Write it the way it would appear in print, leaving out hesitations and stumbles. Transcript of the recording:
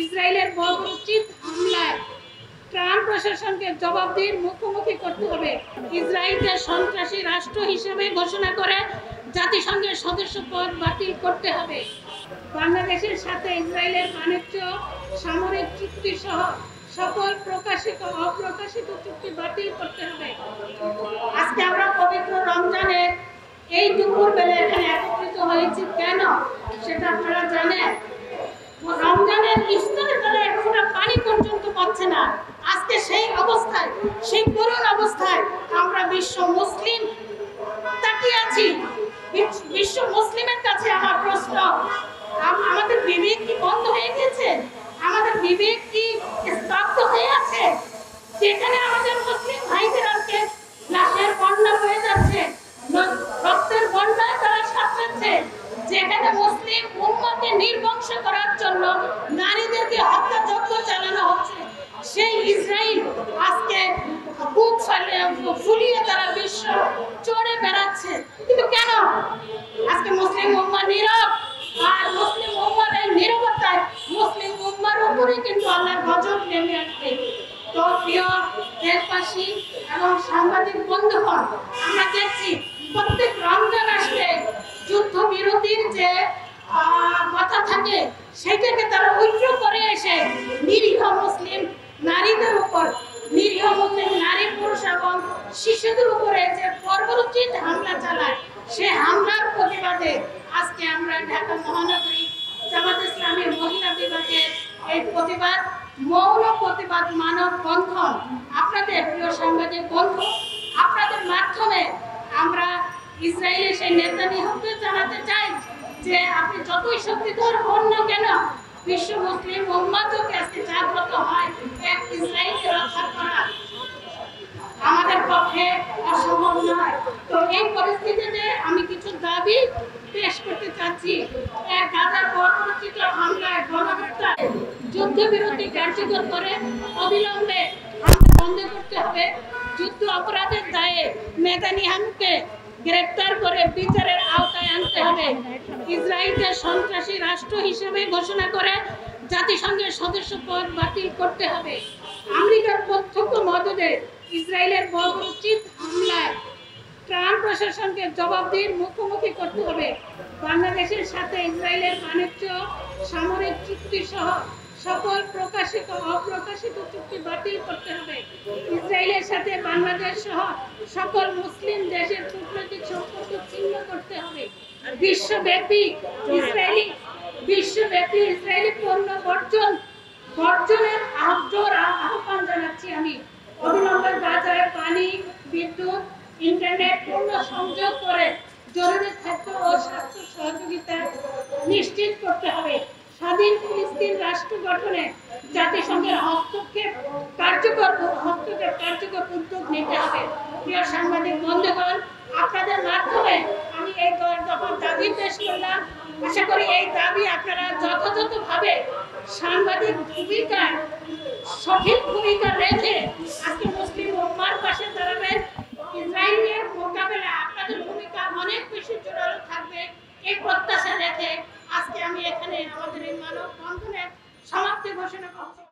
ইসরায়েলের বর্বরোচিত হামলায় ট্রাম্প প্রশাসনকে জবাবদিহির মুখোমুখি করতে হবে। ইসরায়েলকে সন্ত্রাসী রাষ্ট্র হিসেবে ঘোষণা করে জাতিসংঘের সদস্যপদ বাতিল করতে হবে। বাংলাদেশের সাথে ইসরায়েলের বাণিজ্য সামরিক চুক্তি সহ সকল প্রকাশিত অপ্রকাশিত চুক্তি বাতিল করতে হবে। আজকে আমরা পবিত্র রমজানের এই দুপুর বেলা এখানে একত্রিত হয়েছি কেন সেটা আপনারা জানেন। রমজানের ইফতারের বেলা এক ফোঁটা পানি পর্যন্ত পাচ্ছে না। আজকে সেই অবস্থায়, সেই করুণ অবস্থায় আমরা বিশ্ব মুসলিম তাকিয়ে আছি। বিশ্ব মুসলিমের কাছে আমার প্রশ্ন, আমাদের বিবেক কি বন্ধ হয়ে গেছে? আমাদের বিবেক কি স্তব্ধ হয়ে আছে? যেখানে আমাদের মুসলিম ভাইদের আজকে লাশের বন্যা হয়ে যাচ্ছে, রক্তের বন্যায় তারা সাঁতরাচ্ছে, যেখানে মুসলিম উম্মতকে নির্বংশ করার জন্য নারীদেরকে হত্যাযজ্ঞ চালানো হচ্ছে, সেই ইসরায়েল আজকে বুক ফুলিয়ে তারা বিশ্ব চড়ে বেড়াচ্ছে। কিন্তু কেন আজকে মুসলিম উম্মাহ নীরব? আর মুসলিম উম্মার এই নীরবতায় মুসলিম উম্মার উপরে কিন্তু আল্লাহর গজব নেমে আসবে। তো প্রিয় দেশবাসী এবং সাংবাদিক বন্ধুগণ, আমরা দেখছি প্রত্যেক রমজান আসলে যুদ্ধবিরতির যে কথা থাকে সেটাকে তারা উইথড্র করে এসে নিরীহ মুসলিম নারীদের উপর, নিরীহ মুসলিম নারী, পুরুষ এবং শিশুদের উপরে যে বর্বরোচিত হামলা চালায়, সে হামলার প্রতিবাদে আজকে আমরা ঢাকা মহানগরী জামাত ইসলামের মহিলা বিভাগের এই প্রতিবাদ, মৌন প্রতিবাদ মানববন্ধন, আপনাদের প্রিয় সাংবাদিক বন্ধু, আপনাদের মাধ্যমে আমরা ইসরায়েলের সেই নেতানিয়াহুকে জানাতে চাই যে আপনি যতই শক্তিধর হন না কেন, বিশ্ব মুসলিম উম্মাহকে আজকে জাগ্রত হয় এক ইসরায়েলকে রক্ষা করা আমাদের পক্ষে অসম্ভব নয়। তো এই পরিস্থিতিতে আমি কিছু দাবি পেশ করতে চাচ্ছি। গাজার বর্বরোচিত হামলায়, গণহত্যায় যুদ্ধবিরতি কার্যকর করে অবিলম্বে হামলা বন্ধ করতে হবে। যুদ্ধ অপরাধের দায়ে নেতানিয়াহুকে গ্রেফতার করে বিচারের আওতায় আনতে হবে। ইসরায়েলকে সন্ত্রাসী রাষ্ট্র হিসেবে ঘোষণা করে জাতিসংঘের সদস্যপদ বাতিল করতে হবে। আমেরিকার প্রত্যক্ষ মদদে ইসরায়েলের বর্বরোচিত হামলায় ট্রাম্প প্রশাসনকে জবাবদিহির মুখোমুখি করতে হবে। বাংলাদেশের সাথে ইসরায়েলের বাণিজ্য সামরিক চুক্তি সহ সকল প্রকাশিত অপ্রকাশিত চুক্তি বাতিল করতে হবে। ইসরায়েলের সাথে বাংলাদেশ সহ সকল মুসলিম দেশের কূটনৈতিক সম্পর্ক ছিন্ন করতে হবে। বিশ্বব্যাপী ইসরায়েলি পণ্য বর্জনের আহ্বান জানাচ্ছি আমি। অবিলম্বে গাজায় পানি, বিদ্যুৎ, ইন্টারনেট পূর্ণ সংযোগ করে জরুরি খাদ্য ও স্বাস্থ্য সহযোগিতা নিশ্চিত করতে হবে। স্বাধীন ফিলিস্তিন রাষ্ট্র গঠনে জাতিসংঘের হস্তক্ষেপ কার্যকর উদ্যোগ নিতে হবে। প্রিয় সাংবাদিক বন্ধুগণ, আপনাদের মাধ্যমে আমি এই দফা দাবি পেশ করলাম। আশা করি এই দাবি আপনারা যথাযথভাবে সাংবাদিক ভূমিকায়, সঠিক ভূমিকা রেখে আজকে মুসলিম উম্মাহর পাশে দাঁড়াবেন। ইসরায়েলের মোকাবেলায় আপনাদের ভূমিকা অনেক বেশি জোরালো থাকবে, এই প্রত্যাশা রেখে আজকে আমি এখানে আমাদের এই মানববন্ধনের সমাপ্তি ঘোষণা করছি।